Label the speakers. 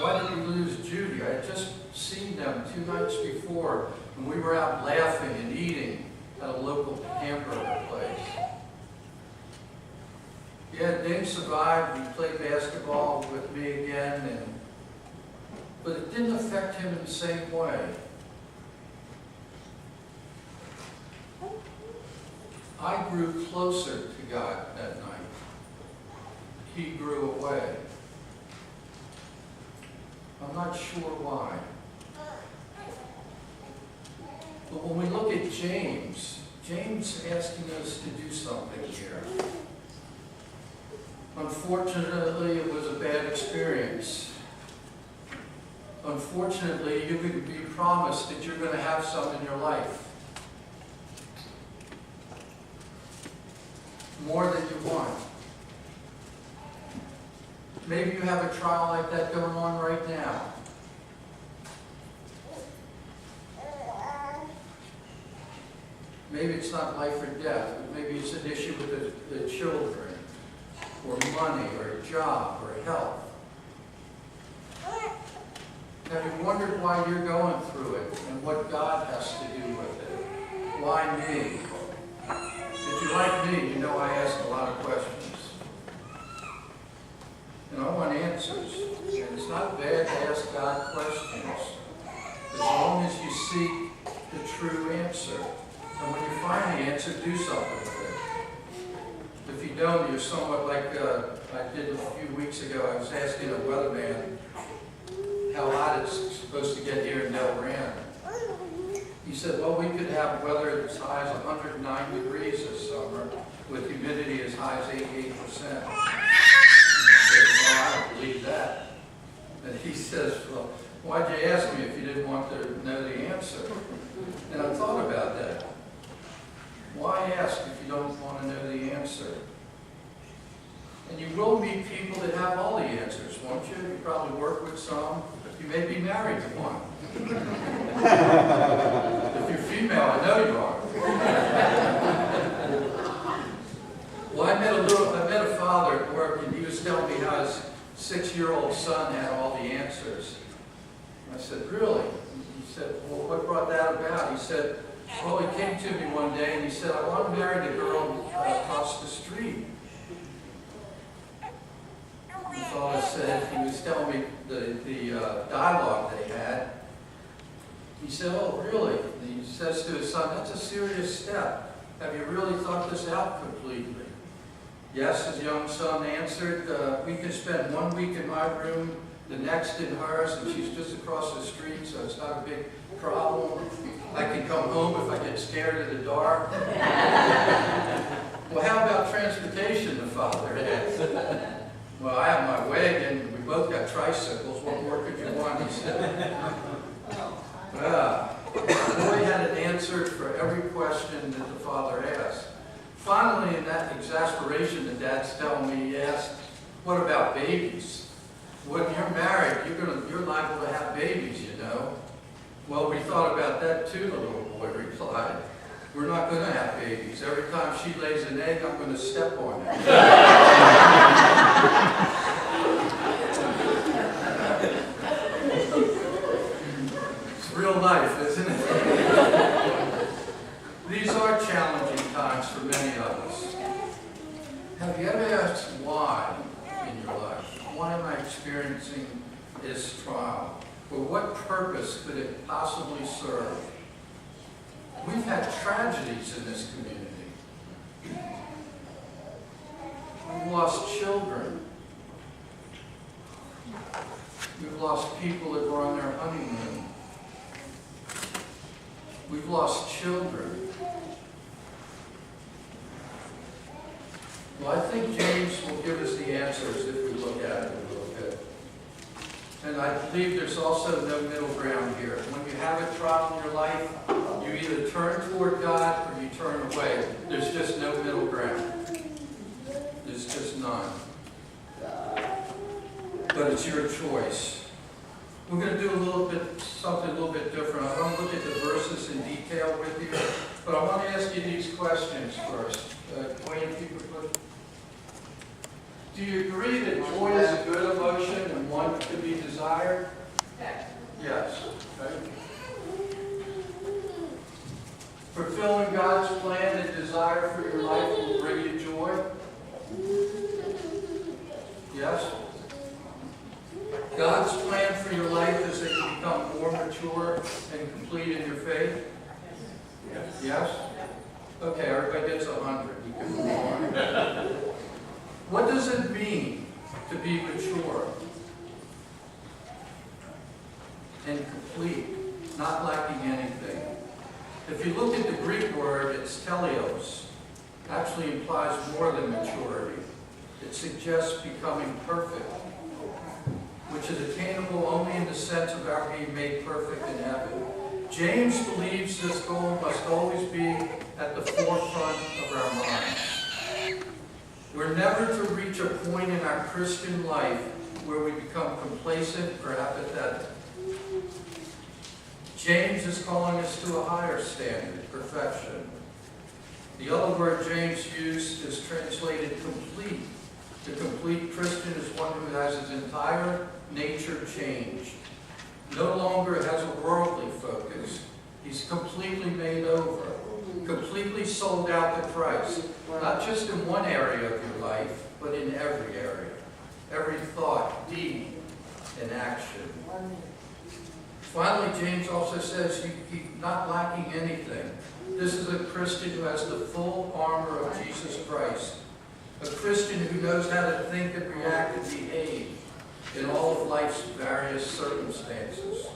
Speaker 1: Why did we lose Judy? I had just seen them 2 nights before, and we were out laughing and eating at a local hamburger place. Yeah, Dave survived. He played basketball with me again, but it didn't affect him in the same way. I grew closer to God that night. He grew away. I'm not sure why. But when we look at James asking us to do something here. Unfortunately, it was a bad experience. Unfortunately, you can be promised that you're going to have some in your life. More than you want. Maybe you have a trial like that going on right now. Maybe it's not life or death, but maybe it's an issue with the children, or money, or a job, or health. Have you wondered why you're going through it and what God has to do with it? Why me? If you're like me, you know I ask a lot of questions. And I want answers. And it's not bad to ask God questions, as long as you seek the true answer. And when you find the answer, do something with it. If you don't, you're somewhat like I did a few weeks ago. I was asking a weatherman how hot it's supposed to get here in Delran. He said, well, we could have weather as high as 109 degrees this summer with humidity as high as 88%. And I said, well, I don't believe that. And he says, well, why'd you ask me if you didn't want to know the answer? And I thought about that. Why ask if you don't want to know the answer? And you will meet people that have all the answers, won't you? You probably work with some. You may be married to one. If you're female, I know you are. Well, I met a father at work, and he was telling me how his 6-year-old son had all the answers. And I said, really? He said, well, what brought that about? He said, well, he came to me one day, and he said, I want to marry the girl across the street. The fellow said, he was telling me the dialogue they had. He said, oh, really? And he says to his son, that's a serious step. Have you really thought this out completely? Yes, his young son answered, we can spend 1 week in my room, the next in hers, and she's just across the street, so it's not a big problem. I can come home if I get scared in the dark. Well, how about transportation, the father asked. Well, I have my wagon, we both got tricycles, what more could you want, he said. The boy had an answer for every question that the father asked. Finally, in that exasperation, the dad's telling me, he asked, what about babies? When you're married, you're liable to have babies, you know. Well, we thought about that too, the little boy replied. We're not going to have babies. Every time she lays an egg, I'm going to step on it. It's real life, isn't it? These are challenging times for many of us. Have you ever asked why in your life? Why am I experiencing this trial? Or what purpose could it possibly serve? We've had tragedies in this community. We've lost children. We've lost people that were on their honeymoon. We've lost children. Well, I think James will give us the answers if we look at it a little bit. And I believe there's also no middle ground here. When you have a trial in your life, you either turn toward God or you turn away. There's just no middle ground. There's just none. But it's your choice. We're going to do something a little bit different. I want to look at the verses in detail with you, but I want to ask you these questions first. Wayne, if you could put. Do you agree that joy is a good emotion and one to be desired? God's plan for your life is that you become more mature and complete in your faith? Yes? Okay, everybody gets 100. You can move on. What does it mean to be mature and complete, not lacking anything? If you look at the Greek word, it's teleos. Actually implies more than maturity. It suggests becoming perfect, which is attainable only in the sense of our being made perfect in heaven. James believes this goal must always be at the forefront of our minds. We're never to reach a point in our Christian life where we become complacent or apathetic. James is calling us to a higher standard, perfection. The other word James used is translated complete. The complete Christian is one who has his entire nature changed. No longer has a worldly focus. He's completely made over, completely sold out to Christ, not just in one area of your life, but in every area, every thought, deed, and action. Finally, James also says he's not lacking anything. This is a Christian who has the full armor of Jesus Christ, a Christian who knows how to think and react and behave in all of life's various circumstances.